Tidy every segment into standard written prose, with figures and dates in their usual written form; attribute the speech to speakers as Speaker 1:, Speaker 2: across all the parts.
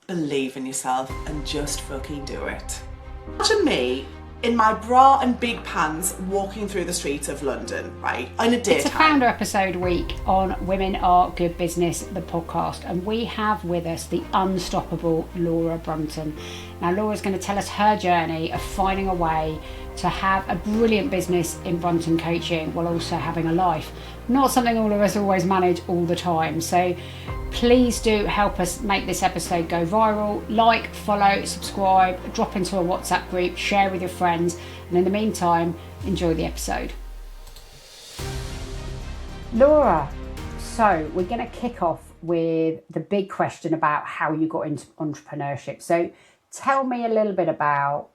Speaker 1: believe in yourself and just fucking do it. Imagine me in my bra and big pants walking through the streets of London, right, in a daytime.
Speaker 2: It's a founder episode week on Women Are Good Business, the podcast, and we have with us the unstoppable Laura Brunton. Now, Laura's going to tell us her journey of finding a way to have a brilliant business in Brunton coaching while also having a life. Not something all of us always manage all the time. So please do help us make this episode go viral. Like, follow, subscribe, drop into a WhatsApp group, share with your friends, and in the meantime, enjoy the episode. Laura, so we're going to kick off with the big question about how you got into entrepreneurship. So tell me a little bit about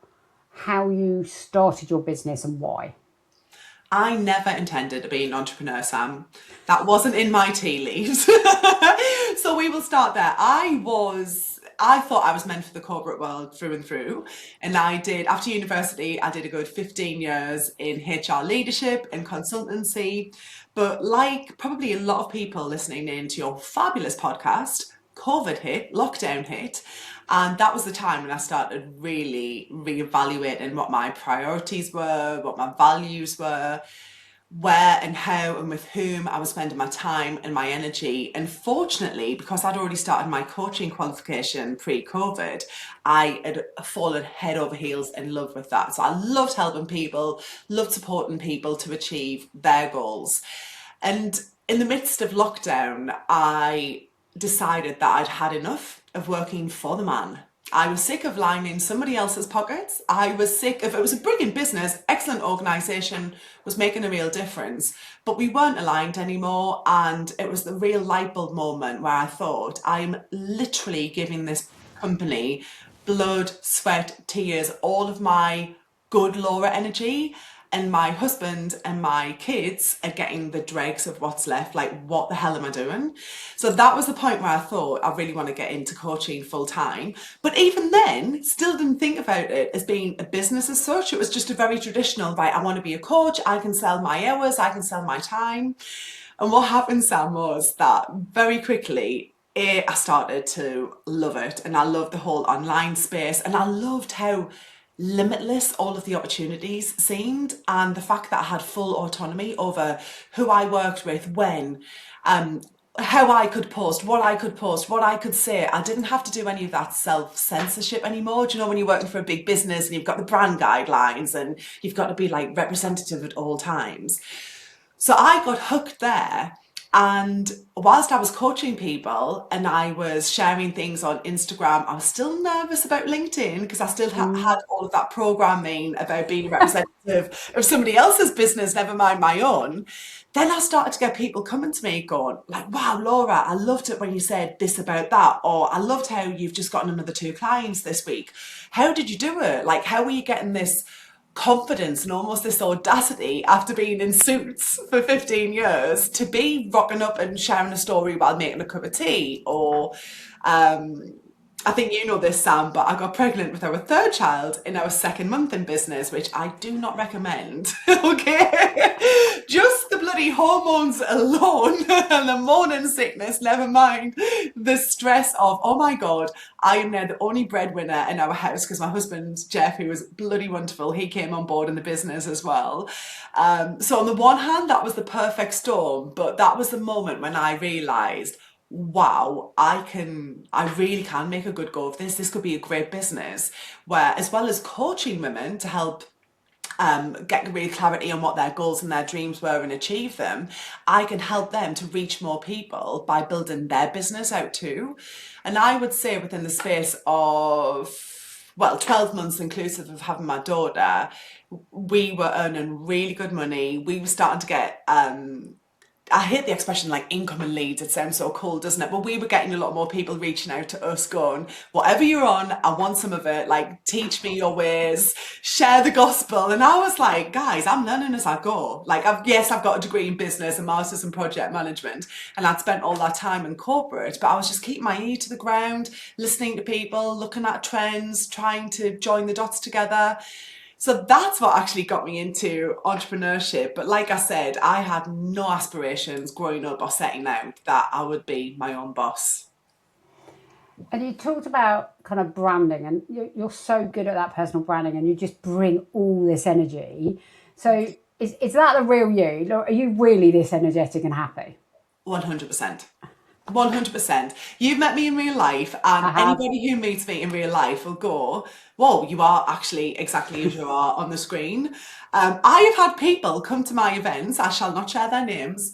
Speaker 2: how you started your business and why.
Speaker 1: I never intended to be an entrepreneur, Sam. That wasn't in my tea leaves. So we will start there. I thought I was meant for the corporate world through and through. And after university, I did a good 15 years in HR leadership and consultancy. But like probably a lot of people listening in to your fabulous podcast, COVID hit, lockdown hit. And that was the time when I started really reevaluating what my priorities were, what my values were, where and how and with whom I was spending my time and my energy. And fortunately, because I'd already started my coaching qualification pre-COVID, I had fallen head over heels in love with that. So I loved helping people, loved supporting people to achieve their goals. And in the midst of lockdown, I decided that I'd had enough of working for the man. I was sick of lining somebody else's pockets. I was sick of, it was a brilliant business, excellent organisation, was making a real difference, but we weren't aligned anymore. And it was the real light bulb moment where I thought, I'm literally giving this company blood, sweat, tears, all of my good Laura energy. And my husband and my kids are getting the dregs of what's left. Like, what the hell am I doing? So that was the point where I thought I really want to get into coaching full time. But even then, still didn't think about it as being a business as such. It was just a very traditional, right, I want to be a coach. I can sell my hours. I can sell my time. And what happened, Sam, was that very quickly, I started to love it. And I loved the whole online space. And I loved how limitless all of the opportunities seemed, and the fact that I had full autonomy over who I worked with, when, how I could post, what I could say. I didn't have to do any of that self-censorship anymore. Do you know, when you're working for a big business and you've got the brand guidelines and you've got to be like representative at all times. So I got hooked there. And whilst I was coaching people and I was sharing things on Instagram, I was still nervous about LinkedIn because I still had all of that programming about being a representative of somebody else's business, never mind my own. Then I started to get people coming to me going like, wow, Laura, I loved it when you said this about that. Or I loved how you've just gotten another 2 clients this week. How did you do it? Like, how were you getting this confidence and almost this audacity after being in suits for 15 years to be rocking up and sharing a story while making a cup of tea? Or I think you know this, Sam, but I got pregnant with our 3rd child in our 2nd month in business, which I do not recommend. Okay, just the bloody hormones alone and the morning sickness, never mind the stress of, oh my God, I am now the only breadwinner in our house because my husband, Jeff, who was bloody wonderful, he came on board in the business as well. So on the one hand, that was the perfect storm, but that was the moment when I realised, wow, I really can make a good go of this. This could be a great business where, as well as coaching women to help get real clarity on what their goals and their dreams were and achieve them, I can help them to reach more people by building their business out too. And I would say within the space of, well, 12 months inclusive of having my daughter, we were earning really good money. We were starting to get I hate the expression like incoming leads. It sounds so cool, doesn't it? But we were getting a lot more people reaching out to us going, whatever you're on, I want some of it. Like, teach me your ways, share the gospel. And I was like, guys, I'm learning as I go. Like, I've got a degree in business, a master's in project management, and I'd spent all that time in corporate, but I was just keeping my ear to the ground, listening to people, looking at trends, trying to join the dots together. So that's what actually got me into entrepreneurship. But like I said, I had no aspirations growing up or setting out that I would be my own boss.
Speaker 2: And you talked about kind of branding, and you're so good at that personal branding, and you just bring all this energy. So is that the real you? Are you really this energetic and happy?
Speaker 1: 100%. 100%. You've met me in real life,
Speaker 2: I
Speaker 1: and
Speaker 2: have.
Speaker 1: anybody who meets me in real life will go, whoa, you are actually exactly as you are on the screen. I have had people come to my events, I shall not share their names,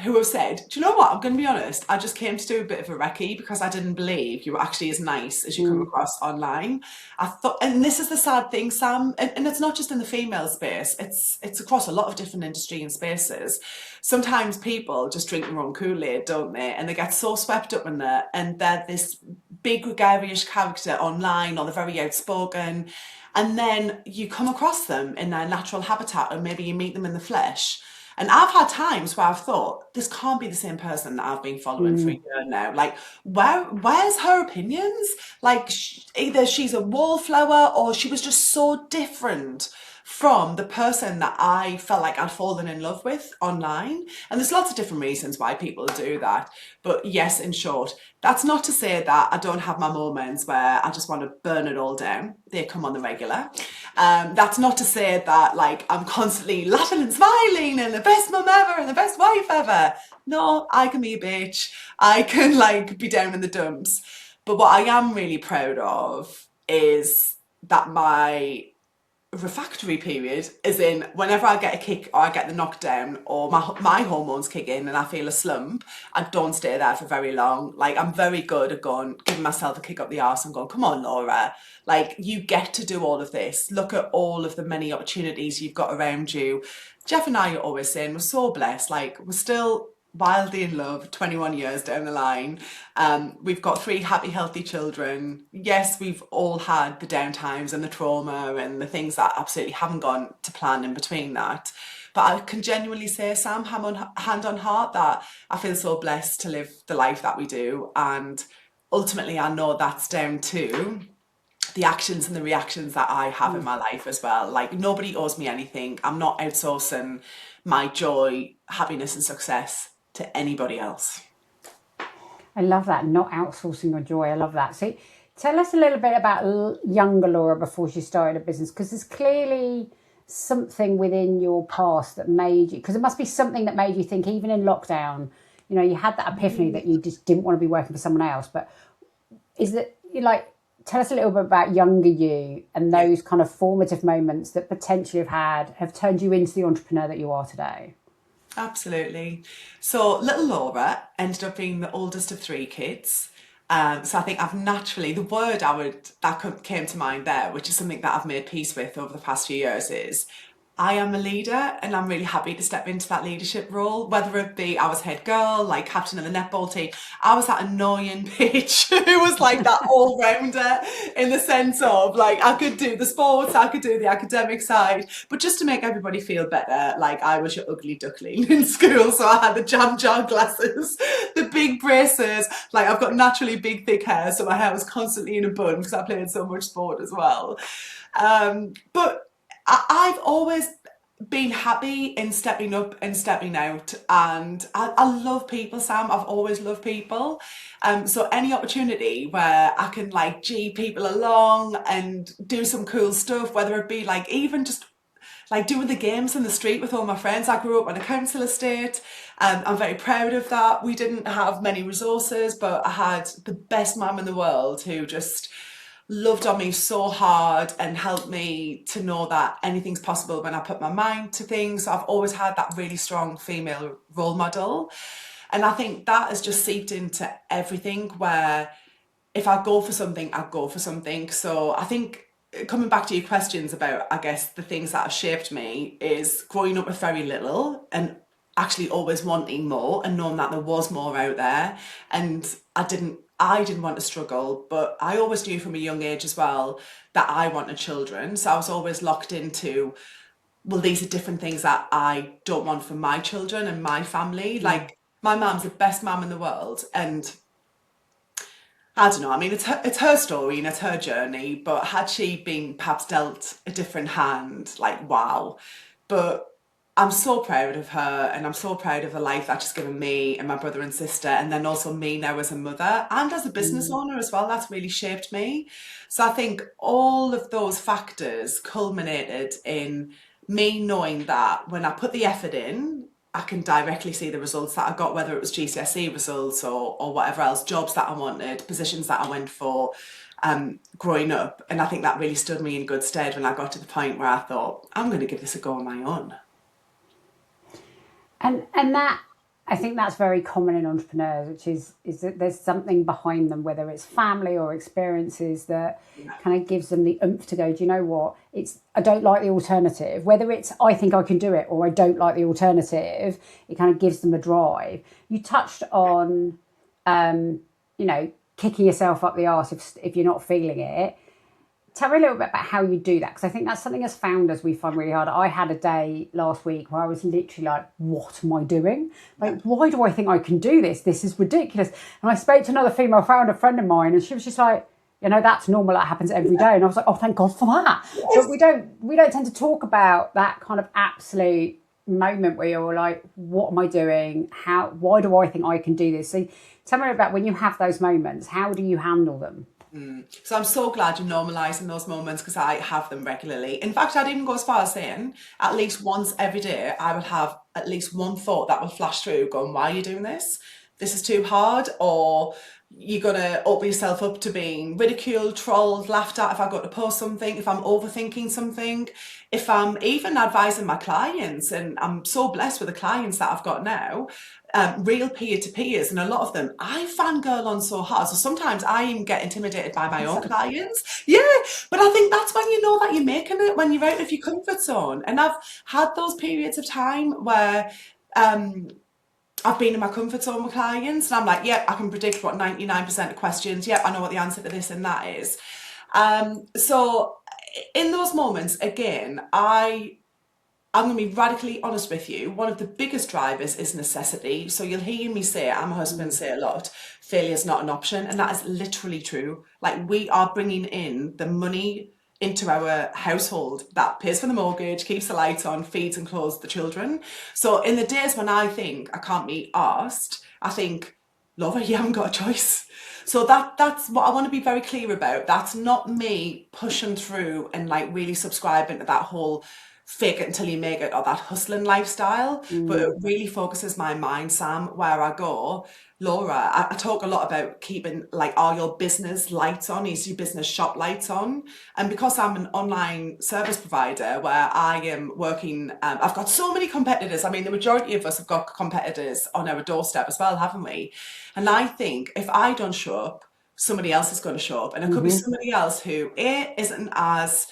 Speaker 1: who have said, do you know what? I'm going to be honest, I just came to do a bit of a recce because I didn't believe you were actually as nice as you come across online. I thought, and this is the sad thing, Sam, and it's not just in the female space, it's across a lot of different industry and spaces. Sometimes people just drink their own Kool-Aid, don't they? And they get so swept up in it, and they're this big gregarious character online, or they're very outspoken, and then you come across them in their natural habitat, or maybe you meet them in the flesh. And I've had times where I've thought, this can't be the same person that I've been following for a year now. Like, where's her opinions? Like, either she's a wallflower or she was just so different from the person that I felt like I'd fallen in love with online. And there's lots of different reasons why people do that. But yes, in short, that's not to say that I don't have my moments where I just want to burn it all down. They come on the regular. That's not to say that like I'm constantly laughing and smiling and the best mum ever and the best wife ever. No, I can be a bitch. I can like be down in the dumps. But what I am really proud of is that my refractory period is in whenever I get a kick or I get the knockdown or my hormones kick in and I feel a slump, I don't stay there for very long. Like I'm very good at going, giving myself a kick up the arse and going, come on, Laura, like you get to do all of this. Look at all of the many opportunities you've got around you. Jeff and I are always saying we're so blessed. Like we're still wildly in love 21 years down the line. We've got three happy healthy children. Yes, we've all had the downtimes and the trauma and the things that absolutely haven't gone to plan in between that, but I can genuinely say, Sam, hand on heart, that I feel so blessed to live the life that we do. And ultimately I know that's down to the actions and the reactions that I have in my life as well. Like nobody owes me anything. I'm not outsourcing my joy, happiness and success to anybody else.
Speaker 2: I love that. Not outsourcing your joy. I love that. So tell us a little bit about younger Laura before she started a business, because there's clearly something within your past that made you, because it must be something that made you think, even in lockdown, you had that epiphany that you just didn't want to be working for someone else. But is that like, tell us a little bit about younger you and
Speaker 1: Yeah.
Speaker 2: those kind of formative moments that potentially have turned you into the entrepreneur that you are today.
Speaker 1: Absolutely. So little Laura ended up being the oldest of three kids. So I think I've naturally, the word came to mind there, which is something that I've made peace with over the past few years, is I am a leader and I'm really happy to step into that leadership role, whether it be I was head girl, like captain of the netball team. I was that annoying bitch who was like that all-rounder in the sense of like I could do the sports, I could do the academic side, but just to make everybody feel better, like I was your ugly duckling in school. So I had the jam jar glasses, the big braces, like I've got naturally big thick hair, so my hair was constantly in a bun because I played so much sport as well. But I've always been happy in stepping up and stepping out, and I love people, Sam. I've always loved people. So any opportunity where I can like G people along and do some cool stuff, whether it be like even just like doing the games in the street with all my friends. I grew up on a council estate. I'm very proud of that. We didn't have many resources, but I had the best mum in the world who just loved on me so hard and helped me to know that anything's possible when I put my mind to things. So I've always had that really strong female role model. And I think that has just seeped into everything where if I go for something, I go for something. So I think coming back to your questions about, I guess, the things that have shaped me is growing up with very little and actually always wanting more and knowing that there was more out there. And I didn't want to struggle, but I always knew from a young age as well that I wanted children. So I was always locked into, well, these are different things that I don't want for my children and my family. Like my mum's the best mum in the world, and I don't know. I mean, it's her story and it's her journey. But had she been perhaps dealt a different hand, like wow. But I'm so proud of her, and I'm so proud of the life that she's given me and my brother and sister, and then also me now as a mother and as a business
Speaker 2: Mm.
Speaker 1: owner as well. That's really shaped me. So I think all of those factors culminated in me knowing that when I put the effort in, I can directly see the results that I got, whether it was GCSE results or whatever else, jobs that I wanted, positions that I went for growing up. And I think that really stood me in good stead when I got to the point where I thought, I'm going to give this a go on my own.
Speaker 2: And that, I think that's very common in entrepreneurs, which is that there's something behind them, whether it's family or experiences that
Speaker 1: Yeah.
Speaker 2: kind of gives them the oomph to go, do you know what? It's I don't like the alternative. Whether it's I think I can do it or I don't like the alternative, it kind of gives them a drive. You touched on you know, kicking yourself up the arse if you're not feeling it. Tell me a little bit about how you do that, because I think that's something as founders we find really hard. I had a day last week where I was literally like, what am I doing?
Speaker 1: Yeah.
Speaker 2: Like, why do I think I can do this? This is ridiculous. And I spoke to another female founder friend of mine, and she was just like, you know, that's normal, that happens every day. And I was like, oh, thank God for that. But we don't tend to talk about that kind of absolute moment where you're like, what am I doing? Why do I think I can do this? So tell me about when you have those moments, how do you handle them?
Speaker 1: So I'm so glad you're normalising those moments, because I have them regularly. In fact, I'd even go as far as saying at least once every day, I will have at least one thought that will flash through going, why are you doing this? This is too hard, or you're going to open yourself up to being ridiculed, trolled, laughed at if I got to post something, if I'm overthinking something, if I'm even advising my clients. And I'm so blessed with the clients that I've got now, real peer-to-peers, and a lot of them I fangirl on so hard. So sometimes I even get intimidated by my own clients. Yeah, but I think that's when you know that you're making it, when you're out of your comfort zone. And I've had those periods of time where I've been in my comfort zone with clients, and I'm like, yep, I can predict what 99% of questions. Yep, I know what the answer to this and that is. So in those moments, again, I'm going to be radically honest with you. One of the biggest drivers is necessity. So you'll hear me say it, and my husband say a lot, failure is not an option. And that is literally true. Like, we are bringing in the money into our household that pays for the mortgage, keeps the lights on, feeds and clothes the children. So in the days when I think I can't be asked, I think, Laura, you haven't got a choice. So that's what I want to be very clear about. That's not me pushing through and like really subscribing to that whole fake it until you make it or that hustling lifestyle, but it really focuses my mind, Sam, where I go, Laura, I talk a lot about keeping like, are your business lights on? Is your business shop lights on? And because I'm an online service provider where I am working, I've got so many competitors. I mean, the majority of us have got competitors on our doorstep as well, haven't we? And I think if I don't show up, somebody else is going to show up. And it could be somebody else who isn't as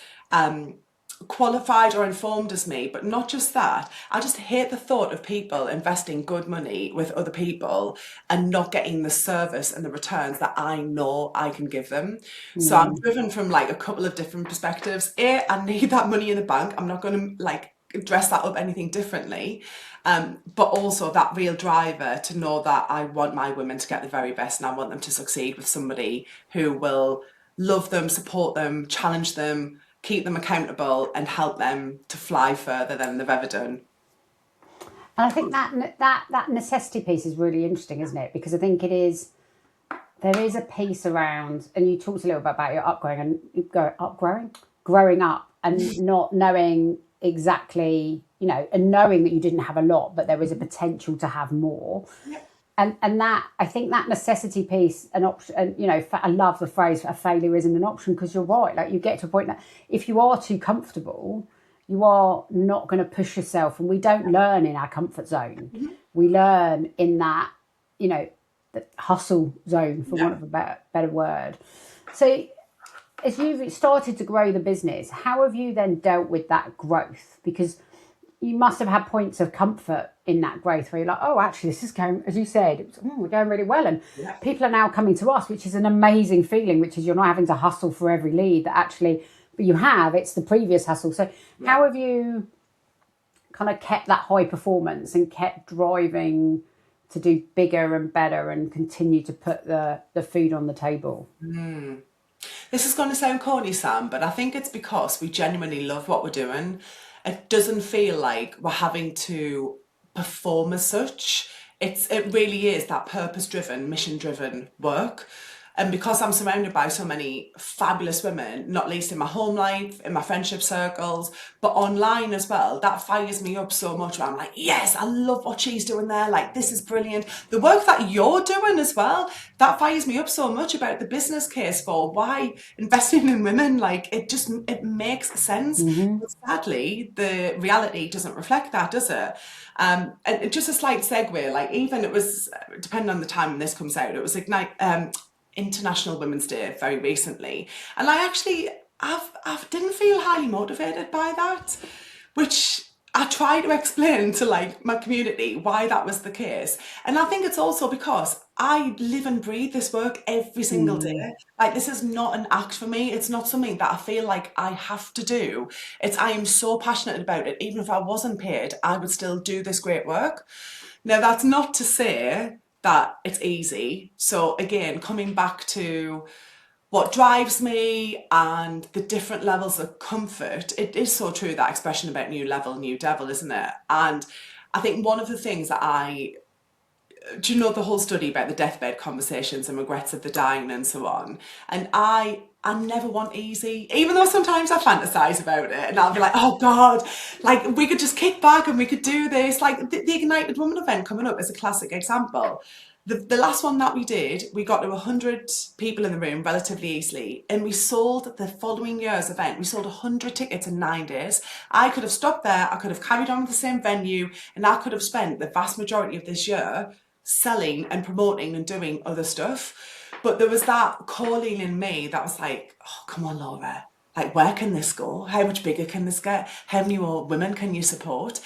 Speaker 1: qualified or informed as me. But not just that, I just hate the thought of people investing good money with other people and not getting the service and the returns that I know I can give them. So I'm driven from like a couple of different perspectives. I need that money in the bank. I'm not going to like dress that up anything differently. But also that real driver to know that I want my women to get the very best, and I want them to succeed with somebody who will love them, support them, challenge them, keep them accountable, and help them to fly further than they've ever done.
Speaker 2: And I think that necessity piece is really interesting, isn't it? Because I think there is a piece around, and you talked a little bit about your growing up, and not knowing exactly, you know, and knowing that you didn't have a lot, but there was a potential to have more. And that, I think that necessity piece, an option, and you know, I love the phrase "a failure isn't an option," because you're right. Like, you get to a point that if you are too comfortable, you are not going to push yourself, and we don't learn in our comfort zone. We learn in that, you know, the hustle zone, for want of a better word. So as you've started to grow the business, how have you then dealt with that growth? Because you must have had points of comfort in that growth where you're like, oh, actually, this is going, as you said, we're going really well. And people are now coming to us, which is an amazing feeling, which is you're not having to hustle for every lead that actually, but you have, it's the previous hustle. So how have you kind of kept that high performance and kept driving to do bigger and better and continue to put the food on the table?
Speaker 1: This is going to sound corny, Sam, but I think it's because we genuinely love what we're doing. It doesn't feel like we're having to perform as such. It really is that purpose-driven, mission-driven work. And because I'm surrounded by so many fabulous women, not least in my home life, in my friendship circles, but online as well, that fires me up so much. Where I'm like, yes, I love what she's doing there. Like, this is brilliant. The work that you're doing as well, that fires me up so much about the business case for why investing in women. Like, it makes sense. But sadly, the reality doesn't reflect that, does it? And just a slight segue, like even it was, depending on the time when this comes out, it was International Women's Day very recently, and I didn't feel highly motivated by that, which I try to explain to like my community why that was the case. And I think it's also because I live and breathe this work every single day. Like, this is not an act for me. It's not something that I feel like I have to do. I am so passionate about it. Even if I wasn't paid, I would still do this great work. Now, that's not to say that it's easy. So again, coming back to what drives me and the different levels of comfort, it is so true, that expression about new level, new devil, isn't it? And I think one of the things that do you know the whole study about the deathbed conversations and regrets of the dying and so on? And I never want easy, even though sometimes I fantasize about it and I'll be like, oh God, like we could just kick back and we could do this. Like the Ignited Woman event coming up is a classic example. The last one that we did, we got to 100 people in the room relatively easily, and we sold the following year's event. We sold 100 tickets in 9 days. I could have stopped there, I could have carried on with the same venue, and I could have spent the vast majority of this year selling and promoting and doing other stuff. But there was that calling in me that was like, oh, come on, Laura. Like, where can this go? How much bigger can this get? How many more women can you support?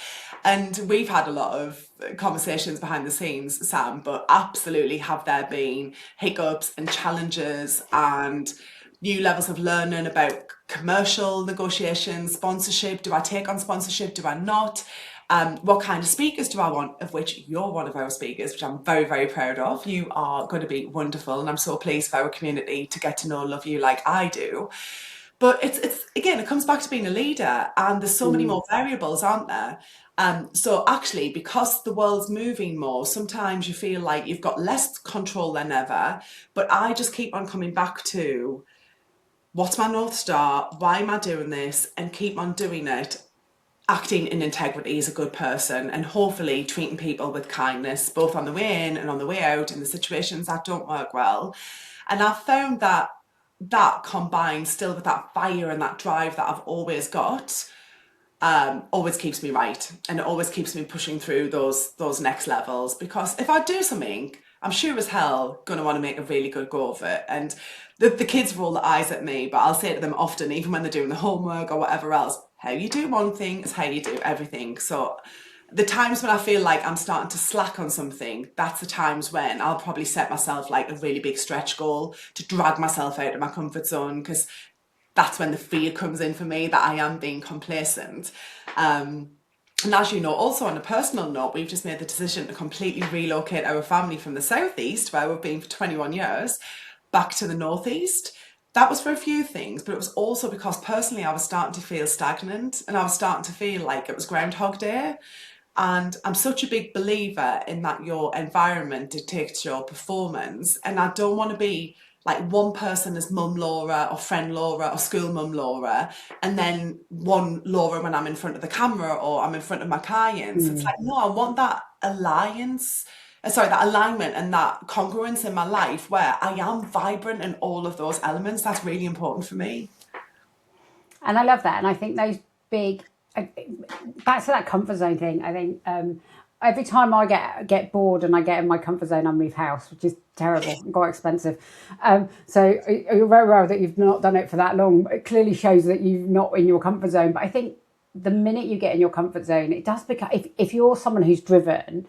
Speaker 1: And we've had a lot of conversations behind the scenes, Sam, but absolutely have there been hiccups and challenges and new levels of learning about commercial negotiations, sponsorship. Do I take on sponsorship? Do I not? What kind of speakers do I want? Of which you're one of our speakers, which I'm very, very proud of. You are going to be wonderful, and I'm so pleased for our community to get to know and love you like I do. But it's again, it comes back to being a leader, and there's so many more variables, aren't there? So actually, because the world's moving more, sometimes you feel like you've got less control than ever. But I just keep on coming back to, what's my North Star? Why am I doing this? And keep on doing it, acting in integrity as a good person, and hopefully treating people with kindness, both on the way in and on the way out in the situations that don't work well. And I've found that combined still with that fire and that drive that I've always got, always keeps me right, and it always keeps me pushing through those next levels. Because if I do something, I'm sure as hell going to want to make a really good go of it. And the kids roll their eyes at me, but I'll say to them often, even when they're doing the homework or whatever else, how you do one thing is how you do everything. So the times when I feel like I'm starting to slack on something, that's the times when I'll probably set myself like a really big stretch goal to drag myself out of my comfort zone, because that's when the fear comes in for me that I am being complacent. And as you know, also on a personal note, we've just made the decision to completely relocate our family from the southeast, where we've been for 21 years, back to the northeast. That was for a few things, but it was also because personally I was starting to feel stagnant, and I was starting to feel like it was Groundhog Day. And I'm such a big believer in that your environment dictates your performance. And I don't want to be like one person as mum Laura or friend Laura or school mum Laura, and then one Laura when I'm in front of the camera or I'm in front of my clients. It's like, no, I want that that alignment and that congruence in my life where I am vibrant in all of those elements. That's really important for me.
Speaker 2: And I love that. And I think those big, back to that comfort zone thing, I think every time I get bored and I get in my comfort zone, I move house, which is terrible and quite expensive. So you're very well that you've not done it for that long. It clearly shows that you're not in your comfort zone. But I think the minute you get in your comfort zone, it does become, if you're someone who's driven,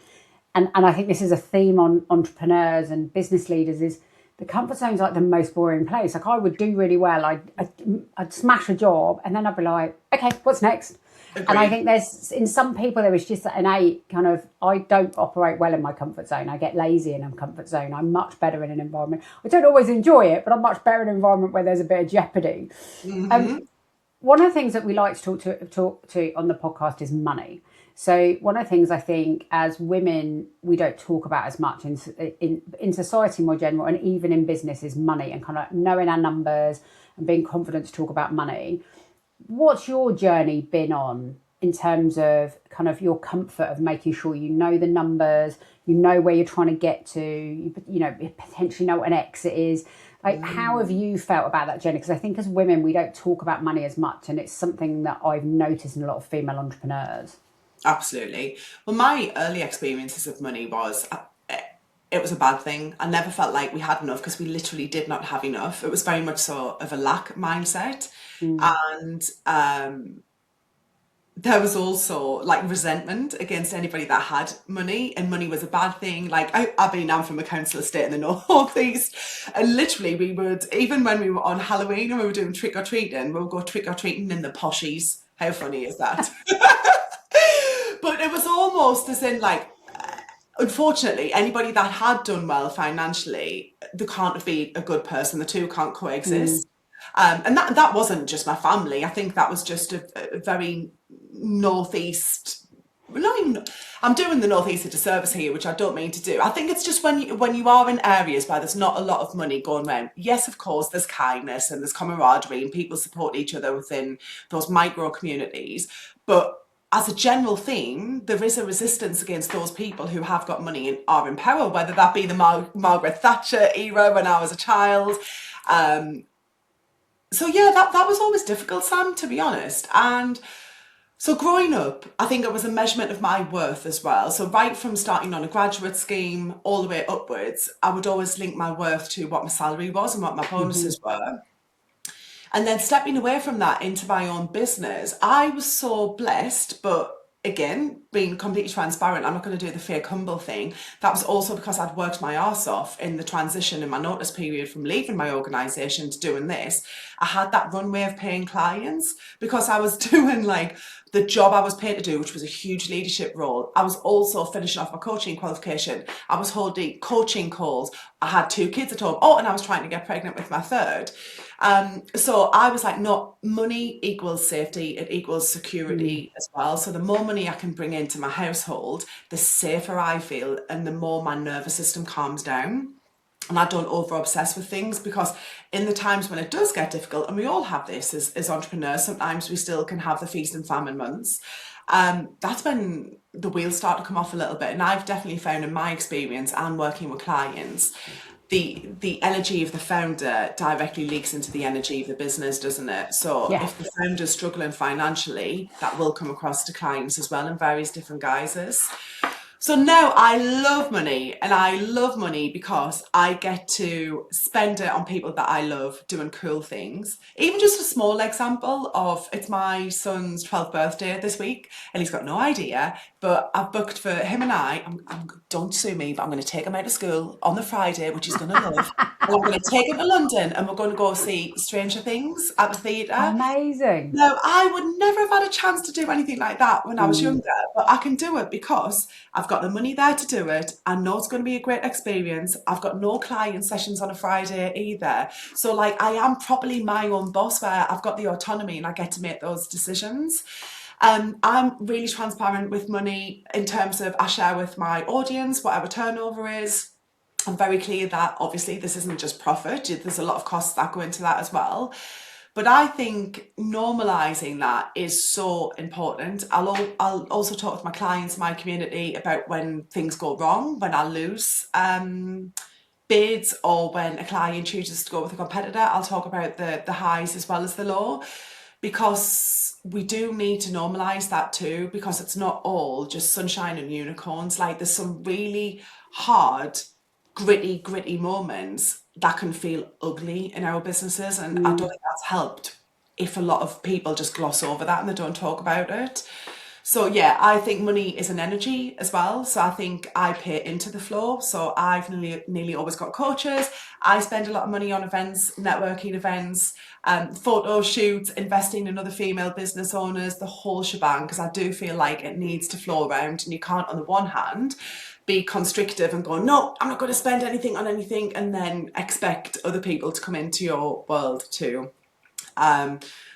Speaker 2: and I think this is a theme on entrepreneurs and business leaders, is the comfort zone is like the most boring place. Like, I would do really well. I'd smash a job, and then I'd be like, okay, what's next? Agreed. And I think there's, in some people, there is just an innate kind of, I don't operate well in my comfort zone. I get lazy in a comfort zone. I'm much better in an environment. I don't always enjoy it, but I'm much better in an environment where there's a bit of jeopardy. one of the things that we like to talk to on the podcast is money. So one of the things I think as women we don't talk about as much in society more general, and even in business, is money, and kind of knowing our numbers and being confident to talk about money. What's your journey been on in terms of kind of your comfort of making sure you know the numbers, you know where you're trying to get to, you know, potentially know what an exit is? Like, how have you felt about that journey? Because I think as women, we don't talk about money as much, and it's something that I've noticed in a lot of female entrepreneurs.
Speaker 1: Absolutely. Well, my early experiences of money was it was a bad thing. I never felt like we had enough because we literally did not have enough. It was very much so of a lack mindset. And there was also like resentment against anybody that had money, and money was a bad thing. Like I'm from a council estate in the northeast, and literally we would, even when we were on Halloween and we were doing trick or treating, we would go trick or treating in the poshies. How funny is that? But it was almost as in like, unfortunately, anybody that had done well financially, they can't be a good person. The two can't coexist. And that wasn't just my family. I think that was just a very northeast. Not even, I'm doing the northeast a disservice here, which I don't mean to do. I think it's just when you are in areas where there's not a lot of money going around. Yes, of course, there's kindness and there's camaraderie and people support each other within those micro communities. But as a general theme, there is a resistance against those people who have got money and are in power, whether that be the Margaret Thatcher era when I was a child. So yeah, that was always difficult, Sam, to be honest. And so growing up, I think it was a measurement of my worth as well. So right from starting on a graduate scheme all the way upwards, I would always link my worth to what my salary was and what my bonuses were. And then stepping away from that into my own business, I was so blessed, but again, being completely transparent, I'm not going to do the fake humble thing. That was also because I'd worked my arse off in the transition in my notice period from leaving my organisation to doing this. I had that runway of paying clients because I was doing like the job I was paid to do, which was a huge leadership role. I was also finishing off my coaching qualification. I was holding coaching calls. I had 2 kids at home. Oh, and I was trying to get pregnant with my third. So I was like, no, money equals safety. It equals security as well. So the more money I can bring into my household, the safer I feel and the more my nervous system calms down. And I don't over obsess with things, because in the times when it does get difficult, and we all have this as entrepreneurs, sometimes we still can have the feast and famine months. That's when the wheels start to come off a little bit. And I've definitely found in my experience and working with clients, the energy of the founder directly leaks into the energy of the business, doesn't it? So
Speaker 2: Yeah.
Speaker 1: if the founder's struggling financially, that will come across to clients as well in various different guises. So now I love money, and I love money because I get to spend it on people that I love doing cool things. Even just a small example of, it's my son's 12th birthday this week and he's got no idea, but I've booked for him and don't sue me, but I'm going to take him out of school on the Friday, which he's going to love. And I'm going to take him to London and we're going to go see Stranger Things at the theatre.
Speaker 2: Amazing.
Speaker 1: No, I would never have had a chance to do anything like that when I was younger, but I can do it because I've got the money there to do it. I know it's going to be a great experience. I've got no client sessions on a Friday either. So like, I am properly my own boss where I've got the autonomy and I get to make those decisions. I'm really transparent with money in terms of, I share with my audience what our turnover is. I'm very clear that obviously this isn't just profit. There's a lot of costs that go into that as well. But I think normalizing that is so important. I'll also talk with my clients, my community, about when things go wrong, when I lose bids, or when a client chooses to go with a competitor. I'll talk about the highs as well as the low, because we do need to normalize that too, because it's not all just sunshine and unicorns. Like, there's some really hard, gritty moments that can feel ugly in our businesses, and I don't think that's helped if a lot of people just gloss over that and they don't talk about it. So yeah, I think money is an energy as well. So I think I pay into the flow. So I've nearly always got coaches. I spend a lot of money on events, networking events, photo shoots, investing in other female business owners, the whole shebang, because I do feel like it needs to flow around, and you can't, on the one hand, be constrictive and go, no, I'm not going to spend anything on anything, and then expect other people to come into your world too.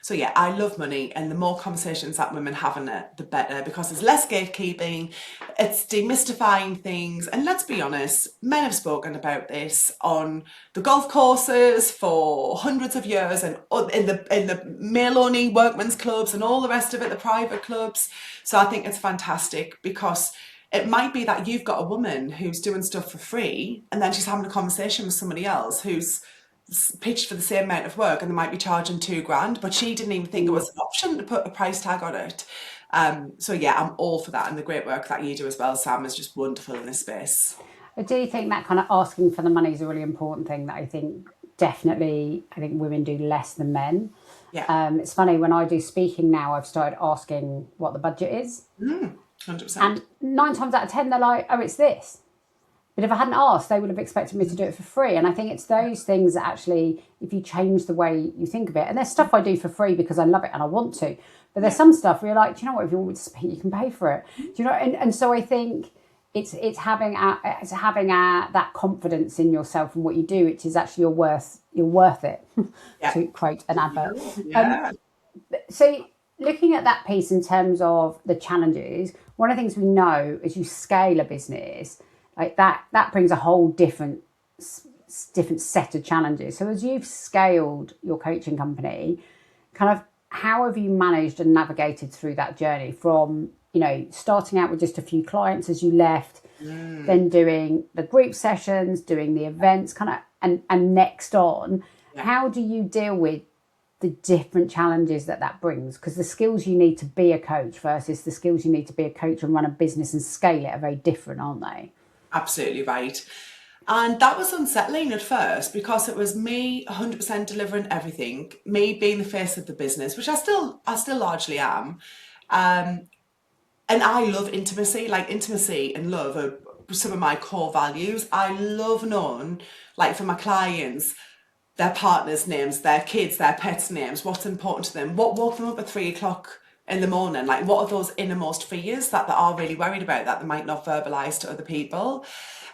Speaker 1: So yeah, I love money, and the more conversations that women have on it, the better, because there's less gatekeeping, it's demystifying things. And let's be honest, men have spoken about this on the golf courses for hundreds of years, and in the male-only workmen's clubs and all the rest of it, the private clubs. So I think it's fantastic, because it might be that you've got a woman who's doing stuff for free, and then she's having a conversation with somebody else who's pitched for the same amount of work, and they might be charging 2 grand, but she didn't even think it was an option to put a price tag on it. So yeah, I'm all for that, and the great work that you do as well, Sam, is just wonderful in this space.
Speaker 2: I do think that kind of asking for the money is a really important thing that I think definitely, I think women do less than men.
Speaker 1: Yeah.
Speaker 2: It's funny, when I do speaking now, I've started asking what the budget is.
Speaker 1: 100%.
Speaker 2: And 9 times out of 10, they're like, oh, it's this. But if I hadn't asked, they would have expected me to do it for free. And I think it's those things that actually, if you change the way you think of it, and there's stuff I do for free because I love it and I want to, but there's some stuff where you're like, do you know what, if you want me to speak, you can pay for it. Do you know? And so I think it's having that confidence in yourself and what you do, which is actually you're worth it, to quote an advert.
Speaker 1: Yeah.
Speaker 2: So looking at that piece in terms of the challenges, one of the things we know as you scale a business, like that brings a whole different set of challenges. So as you've scaled your coaching company, kind of how have you managed and navigated through that journey from, starting out with just a few clients as you left, then doing the group sessions, doing the events, kind of, and next on, how do you deal with the different challenges that brings? Because the skills you need to be a coach versus the skills you need to be a coach and run a business and scale it are very different, aren't they?
Speaker 1: Absolutely right. And that was unsettling at first, because it was me 100% delivering everything, me being the face of the business, which I still largely am. And I love intimacy, like intimacy and love are some of my core values. I love knowing, like for my clients, their partners' names, their kids, their pets' names, what's important to them, what woke them up at 3 o'clock in the morning, like what are those innermost fears that they are really worried about that they might not verbalize to other people.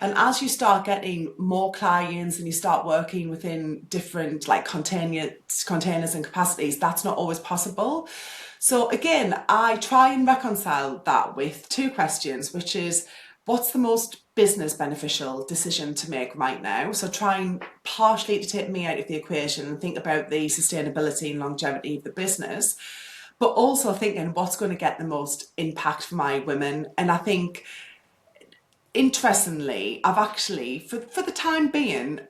Speaker 1: And as you start getting more clients and you start working within different like containers and capacities, that's not always possible. So again, I try and reconcile that with 2 questions, which is, what's the most business beneficial decision to make right now? So try and partially to take me out of the equation and think about the sustainability and longevity of the business, but also thinking what's going to get the most impact for my women. And I think, interestingly, I've actually, for the time being,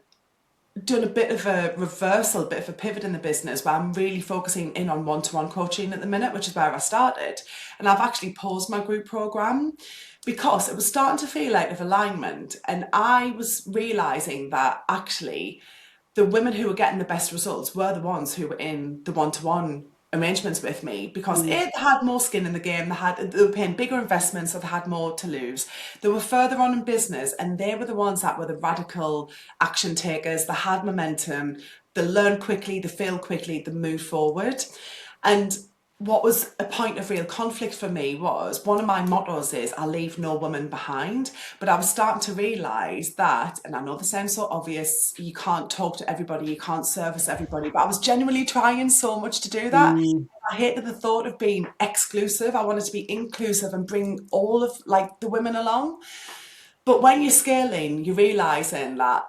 Speaker 1: done a bit of a reversal, a bit of a pivot in the business, where I'm really focusing in on one-to-one coaching at the minute, which is where I started. And I've actually paused my group program because it was starting to feel out of alignment. And I was realizing that actually the women who were getting the best results were the ones who were in the one-to-one arrangements with me, because it had more skin in the game. They were paying bigger investments, so they had more to lose. They were further on in business, and they were the ones that were the radical action takers. They had momentum, they learned quickly, they failed quickly, they moved forward. And what was a point of real conflict for me was, one of my mottos is, I leave no woman behind. But I was starting to realise that, and I know this sounds so obvious, you can't talk to everybody, you can't service everybody, but I was genuinely trying so much to do that. I hated the thought of being exclusive. I wanted to be inclusive and bring all of like the women along. But when you're scaling, you're realising that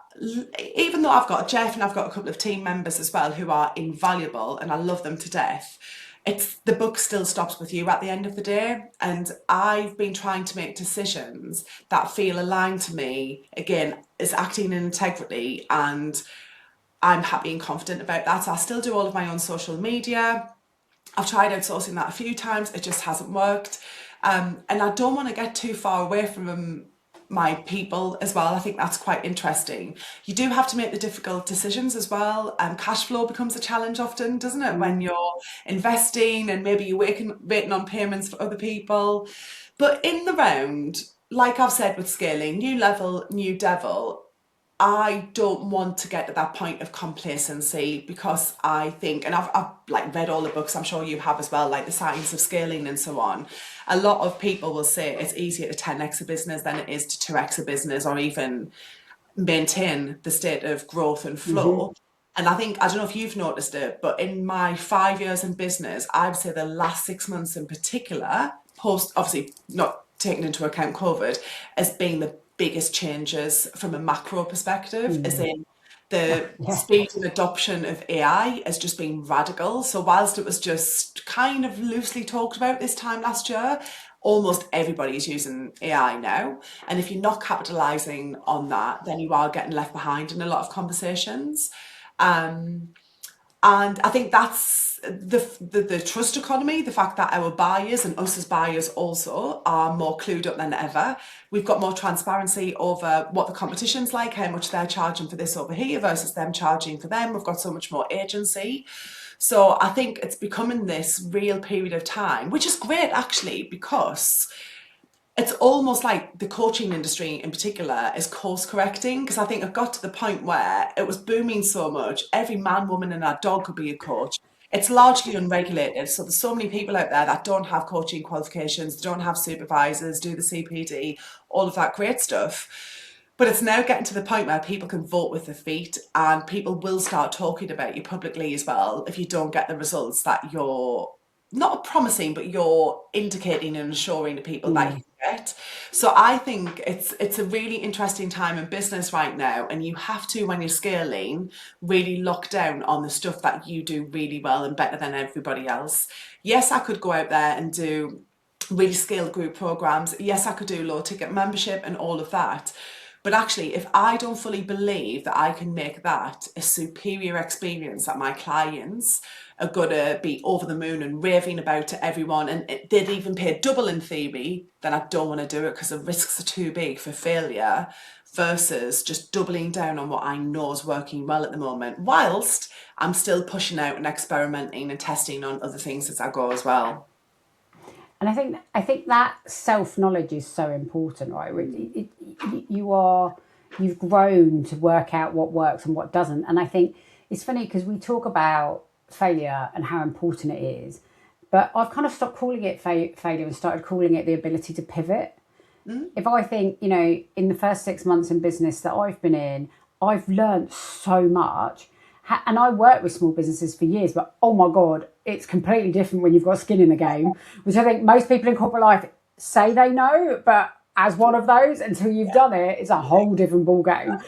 Speaker 1: even though I've got Jeff and I've got a couple of team members as well who are invaluable and I love them to death, it's the book still stops with you at the end of the day. And I've been trying to make decisions that feel aligned to me, again, as acting in integrity, and I'm happy and confident about that. So I still do all of my own social media. I've tried outsourcing that a few times, it just hasn't worked. And I don't want to get too far away from my people as well. I think that's quite interesting. You do have to make the difficult decisions as well. Cash flow becomes a challenge often, doesn't it? When you're investing and maybe you're waiting on payments for other people. But in the round, like I've said with scaling, new level, new devil, I don't want to get to that point of complacency, because I think, and I've like read all the books, I'm sure you have as well, like The Science of Scaling and so on. A lot of people will say it's easier to 10x a business than it is to 2x a business, or even maintain the state of growth and flow. And I think, I don't know if you've noticed it, but in my 5 years in business, I would say the last 6 months in particular, post obviously not taking into account COVID, as being the biggest changes from a macro perspective, as in the
Speaker 2: Yeah.
Speaker 1: speed and adoption of AI has just been radical. So whilst it was just kind of loosely talked about this time last year, almost everybody is using AI now. And if you're not capitalizing on that, then you are getting left behind in a lot of conversations. Um, and I think that's the trust economy, the fact that our buyers and us as buyers also are more clued up than ever. We've got more transparency over what the competition's like, how much they're charging for this over here versus them charging for them. We've got so much more agency. So I think it's becoming this real period of time, which is great actually, because it's almost like the coaching industry in particular is course correcting, because I think it got to the point where it was booming so much. Every man, woman, and a dog could be a coach. It's largely unregulated. So there's so many people out there that don't have coaching qualifications, don't have supervisors, do the CPD, all of that great stuff. But it's now getting to the point where people can vote with their feet, and people will start talking about you publicly as well if you don't get the results that you're not promising, but you're indicating and assuring the people that you get. So I think it's a really interesting time in business right now, and you have to, when you're scaling, really lock down on the stuff that you do really well and better than everybody else. Yes, I could go out there and do really scaled group programs. Yes, I could do low ticket membership and all of that. But actually, if I don't fully believe that I can make that a superior experience that my clients are going to be over the moon and raving about to everyone, and they'd even pay double in theory, then I don't want to do it because the risks are too big for failure, versus just doubling down on what I know is working well at the moment, whilst I'm still pushing out and experimenting and testing on other things as I go as well.
Speaker 2: And I think that self knowledge is so important, right? You've grown to work out what works and what doesn't. And I think it's funny because we talk about failure and how important it is, but I've kind of stopped calling it failure and started calling it the ability to pivot. If I think, in the first 6 months in business that I've been in, I've learned so much. And I worked with small businesses for years, but oh my God, it's completely different when you've got skin in the game, which I think most people in corporate life say they know, but as one of those, until you've done it, it's a whole different ball game.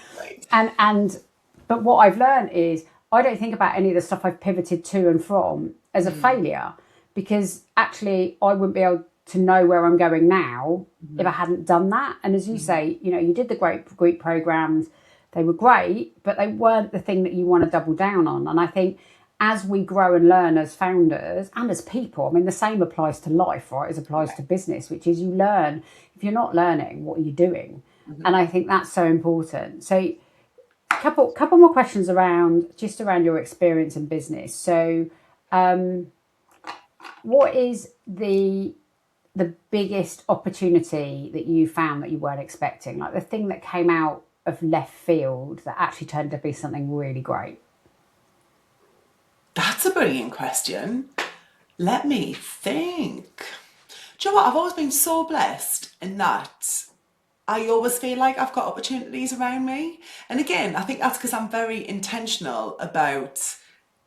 Speaker 2: But what I've learned is I don't think about any of the stuff I've pivoted to and from as a failure, because actually I wouldn't be able to know where I'm going now if I hadn't done that. And as you say, you did the great group programs. They were great, but they weren't the thing that you want to double down on. And I think as we grow and learn as founders and as people, I mean, the same applies to life, right, as applies to business, which is you learn. If you're not learning, what are you doing? And I think that's so important. So couple more questions around your experience in business. So what is the biggest opportunity that you found that you weren't expecting? Like the thing that came out of left field that actually turned to be something really great?
Speaker 1: That's a brilliant question. Let me think. Do you know what? I've always been so blessed in that I always feel like I've got opportunities around me. And again, I think that's because I'm very intentional about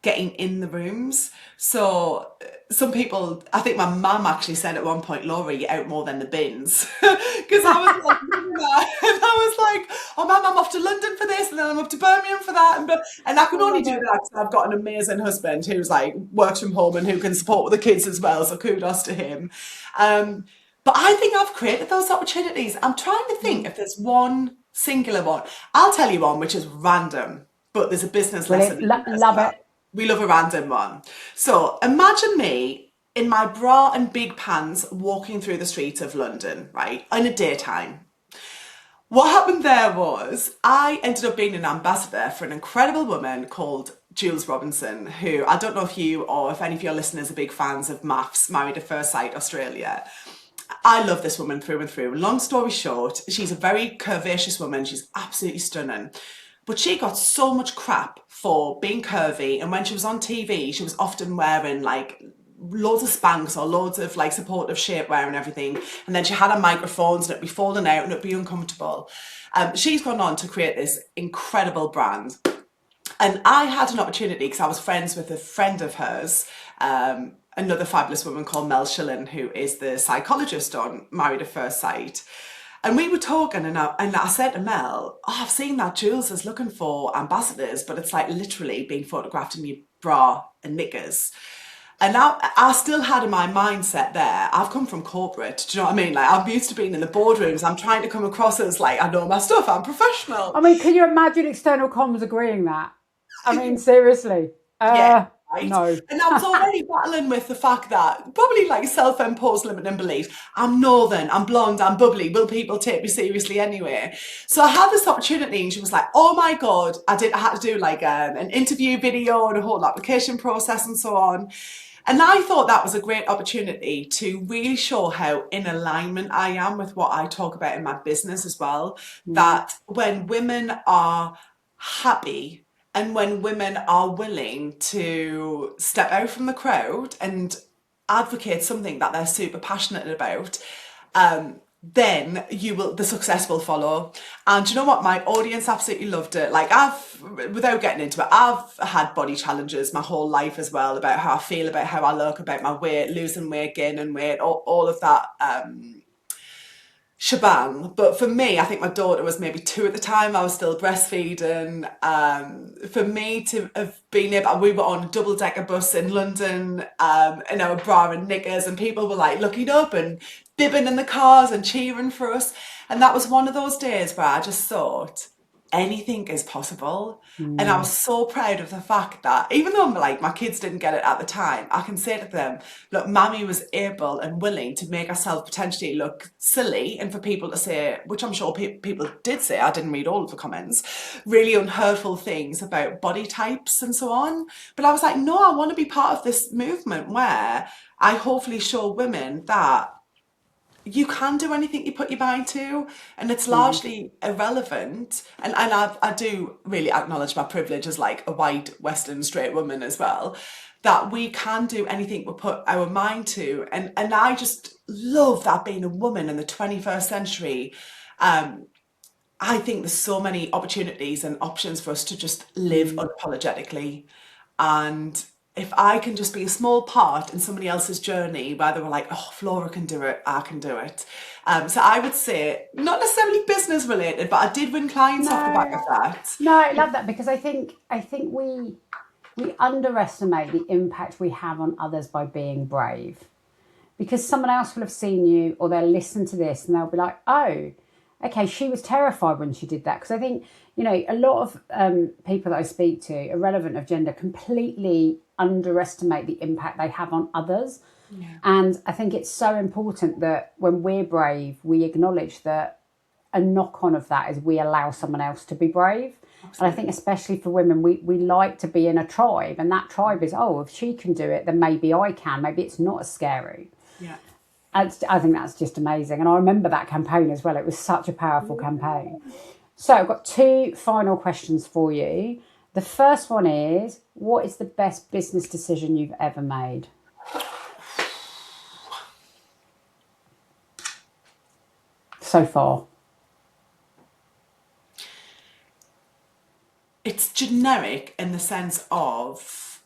Speaker 1: getting in the rooms. So some people, I think my mum actually said at one point, Laura, you're out more than the bins. Because I was like, and I was like, oh mum, I'm off to London for this, and then I'm up to Birmingham for that. And I can only do that because I've got an amazing husband who's like works from home and who can support with the kids as well. So kudos to him. But I think I've created those opportunities. I'm trying to think if there's one singular one. I'll tell you one which is random, but there's a business lesson.
Speaker 2: Love it.
Speaker 1: We love a random one. So imagine me in my bra and big pants walking through the streets of London, right, in a daytime. What happened there was I ended up being an ambassador for an incredible woman called Jules Robinson, who I don't know if you or if any of your listeners are big fans of Maths, Married at First Sight Australia. I love this woman through and through. Long story short, she's a very curvaceous woman. She's absolutely stunning. But she got so much crap for being curvy. And when she was on TV, she was often wearing like loads of Spanx or loads of like supportive shapewear and everything. And then she had her microphones and it'd be falling out and it'd be uncomfortable. She's gone on to create this incredible brand. And I had an opportunity because I was friends with a friend of hers, another fabulous woman called Mel Shillen, who is the psychologist on Married at First Sight. And we were talking, and I said to Mel, oh, I've seen that Jules is looking for ambassadors, but it's like literally being photographed in your bra and knickers. And I still had in my mindset there, I've come from corporate, do you know what I mean? Like, I'm used to being in the boardrooms. I'm trying to come across as like, I know my stuff, I'm professional.
Speaker 2: I mean, can you imagine external comms agreeing that? I mean, seriously.
Speaker 1: Yeah, right.
Speaker 2: No.
Speaker 1: And I was already battling with the fact that probably like self-imposed limiting beliefs. I'm northern, I'm blonde, I'm bubbly. Will people take me seriously anyway? So I had this opportunity, and she was like, "Oh my god!" I had to do like an interview video and a whole application process and so on. And I thought that was a great opportunity to really show how in alignment I am with what I talk about in my business as well. That when women are happy and when women are willing to step out from the crowd and advocate something that they're super passionate about, then the success will follow. And you know what? My audience absolutely loved it. Like, without getting into it, I've had body challenges my whole life as well, about how I feel, about how I look, about my weight, losing weight, gaining weight, all of that shebang. But for me, I think my daughter was maybe 2 at the time. I was still breastfeeding. For me to have been able, we were on a double-decker bus in London, in our bra and knickers, and people were like looking up and bibbing in the cars and cheering for us. And that was one of those days where I just thought, anything is possible. And I was so proud of the fact that even though like my kids didn't get it at the time, I can say to them, look, Mammy was able and willing to make herself potentially look silly, and for people to say, which I'm sure people did say, I didn't read all of the comments, really unhurtful things about body types and so on. But I was like, no, I want to be part of this movement where I hopefully show women that you can do anything you put your mind to, and it's largely irrelevant. And I do really acknowledge my privilege as like a white Western straight woman as well, that we can do anything we put our mind to. And I just love that, being a woman in the 21st century. I think there's so many opportunities and options for us to just live unapologetically. And if I can just be a small part in somebody else's journey where they were like, oh, Flora can do it, I can do it. So I would say, not necessarily business related, but I did win clients off the back of that.
Speaker 2: No, I love that, because I think we underestimate the impact we have on others by being brave. Because someone else will have seen you, or they'll listen to this and they'll be like, oh, okay, she was terrified when she did that. Because I think, a lot of people that I speak to, irrelevant of gender, completely underestimate the impact they have on others. Yeah. And I think it's so important that when we're brave, we acknowledge that a knock-on of that is we allow someone else to be brave. Absolutely. And I think especially for women, we like to be in a tribe, and that tribe is, oh, if she can do it, then maybe I can. Maybe it's not as scary.
Speaker 1: Yeah.
Speaker 2: I think that's just amazing. And I remember that campaign as well. It was such a powerful campaign. So I've got 2 final questions for you. The first one is, what is the best business decision you've ever made? So far.
Speaker 1: It's generic in the sense of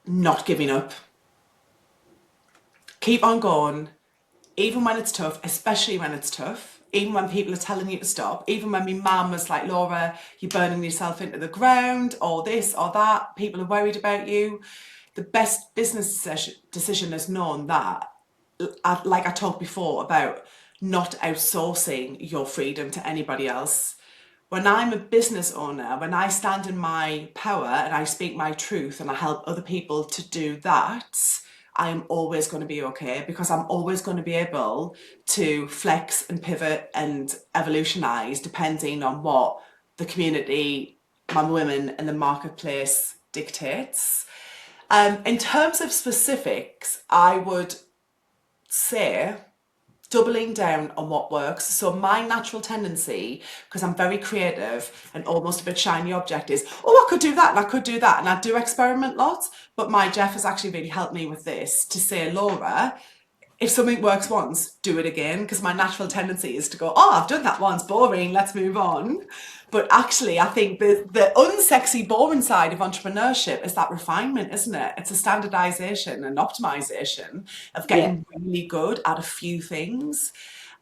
Speaker 1: not giving up. Keep on going, even when it's tough, especially when it's tough. Even when people are telling you to stop, even when my mum was like, Laura, you're burning yourself into the ground, or this or that, people are worried about you. The best business decision is knowing that, like I talked before about not outsourcing your freedom to anybody else. When I'm a business owner, when I stand in my power and I speak my truth and I help other people to do that, I am always going to be okay, because I'm always going to be able to flex and pivot and evolutionize depending on what the community, my women, and the marketplace dictates. In terms of specifics, I would say doubling down on what works. So my natural tendency, because I'm very creative and almost a bit shiny object, is, oh, I could do that and I could do that. And I do experiment lots. But my Jeff has actually really helped me with this, to say, Laura, if something works once, do it again. Because my natural tendency is to go, oh, I've done that once, boring, let's move on. But actually, I think the unsexy, boring side of entrepreneurship is that refinement, isn't it? It's a standardization and optimization of
Speaker 2: Yeah.
Speaker 1: getting really good at a few things.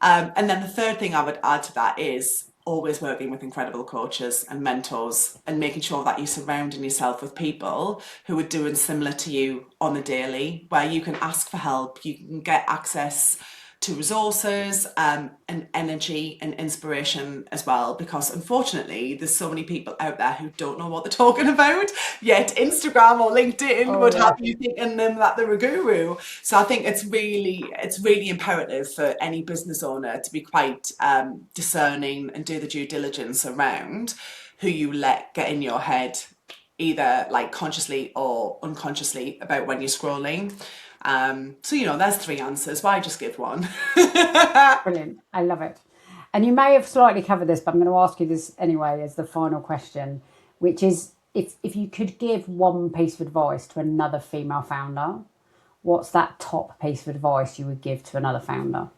Speaker 1: And then the third thing I would add to that is always working with incredible coaches and mentors and making sure that you're surrounding yourself with people who are doing similar to you on a daily, where you can ask for help, you can get access to resources and energy and inspiration as well, because unfortunately there's so many people out there who don't know what they're talking about, yet Instagram or LinkedIn
Speaker 2: Oh
Speaker 1: would have
Speaker 2: yeah.
Speaker 1: you thinking them that they're a guru. So I think it's really imperative for any business owner to be quite discerning and do the due diligence around who you let get in your head, either like consciously or unconsciously, about when you're scrolling. So, there's three answers. Why just give one?
Speaker 2: Brilliant. I love it. And you may have slightly covered this, but I'm going to ask you this anyway as the final question, which is if you could give one piece of advice to another female founder, what's that top piece of advice you would give to another founder?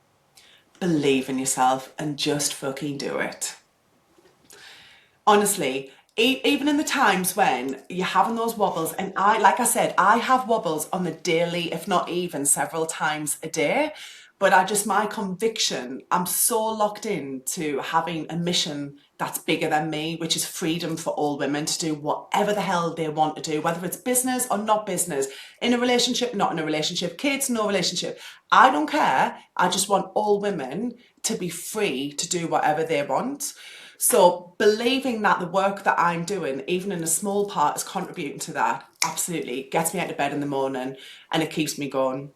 Speaker 1: Believe in yourself and just fucking do it. Honestly, even in the times when you're having those wobbles, and like I said, I have wobbles on the daily, if not even several times a day. But my conviction, I'm so locked in to having a mission that's bigger than me, which is freedom for all women to do whatever the hell they want to do, whether it's business or not business, in a relationship, not in a relationship, kids, no relationship. I don't care. I just want all women to be free to do whatever they want. So believing that the work that I'm doing, even in a small part, is contributing to that, absolutely gets me out of bed in the morning and it keeps me going.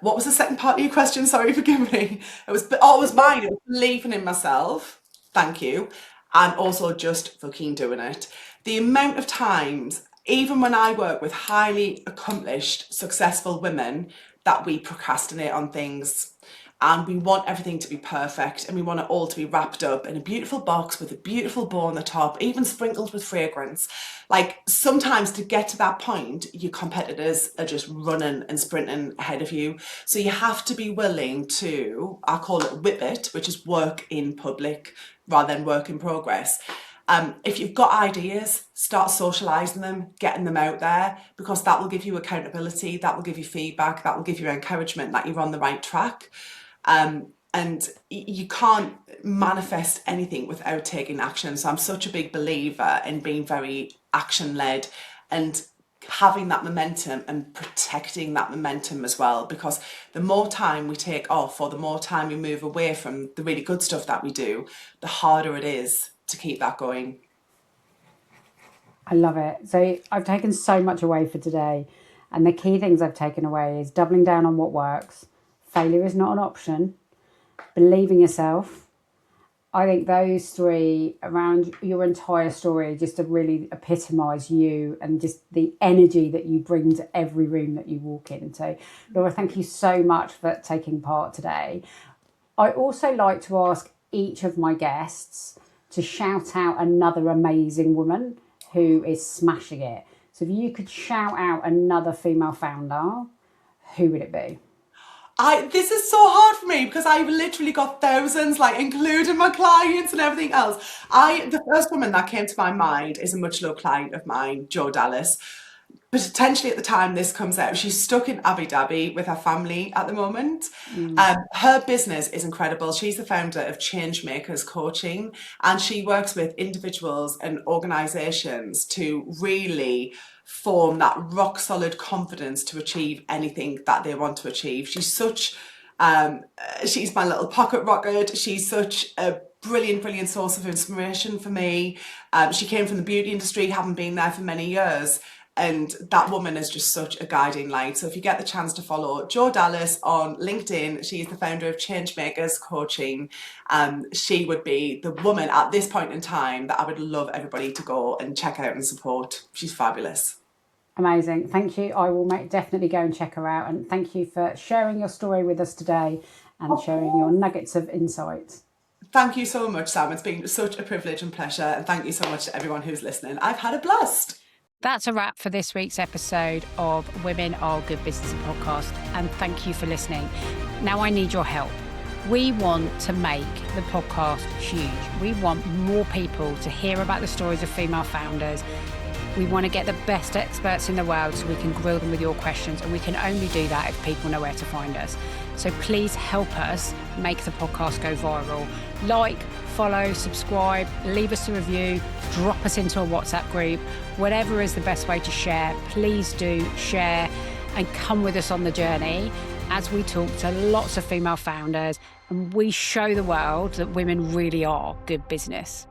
Speaker 1: What was the second part of your question? Sorry, forgive me. It was mine. It was believing in myself. Thank you. And also just fucking doing it. The amount of times, even when I work with highly accomplished, successful women, that we procrastinate on things and we want everything to be perfect and we want it all to be wrapped up in a beautiful box with a beautiful bow on the top, even sprinkled with fragrance. Like sometimes to get to that point, your competitors are just running and sprinting ahead of you. So you have to be willing to, I call it whip it, which is work in public rather than work in progress. If you've got ideas, start socializing them, getting them out there, because that will give you accountability, that will give you feedback, that will give you encouragement that you're on the right track. And you can't manifest anything without taking action. So I'm such a big believer in being very action led and having that momentum and protecting that momentum as well, because the more time we take off or the more time we move away from the really good stuff that we do, the harder it is to keep that going.
Speaker 2: I love it. So I've taken so much away for today. And the key things I've taken away is doubling down on what works. Failure is not an option. Believe in yourself. I think those three around your entire story just to really epitomise you and just the energy that you bring to every room that you walk in. So, Laura, thank you so much for taking part today. I also like to ask each of my guests to shout out another amazing woman who is smashing it. So if you could shout out another female founder, who would it be?
Speaker 1: This is so hard for me because I've literally got thousands, like including my clients and everything else. The first woman that came to my mind is a much loved client of mine, Jo Dallas. Potentially at the time this comes out, she's stuck in Abu Dhabi with her family at the moment. Her business is incredible. She's the founder of Changemakers Coaching, and she works with individuals and organizations to really form that rock solid confidence to achieve anything that they want to achieve. She's my little pocket rocket. She's such a brilliant source of inspiration for me. She came from the beauty industry, having been there for many years. And that woman is just such a guiding light. So if you get the chance to follow Jo Dallas on LinkedIn, she's the founder of Changemakers Coaching. She would be the woman at this point in time that I would love everybody to go and check out and support. She's fabulous.
Speaker 2: Amazing. Thank you. I will definitely go and check her out. And thank you for sharing your story with us today and sharing your nuggets of insight.
Speaker 1: Thank you so much, Sam. It's been such a privilege and pleasure. And thank you so much to everyone who's listening. I've had a blast.
Speaker 2: That's a wrap for this week's episode of Women Are Good Business podcast, and thank you for listening. Now I need your help. We want to make the podcast huge. We want more people to hear about the stories of female founders. We want to get the best experts in the world so we can grill them with your questions, and we can only do that if people know where to find us. So please help us make the podcast go viral. Like, follow, subscribe, leave us a review, drop us into a WhatsApp group, whatever is the best way to share. Please do share and come with us on the journey as we talk to lots of female founders and we show the world that women really are good business.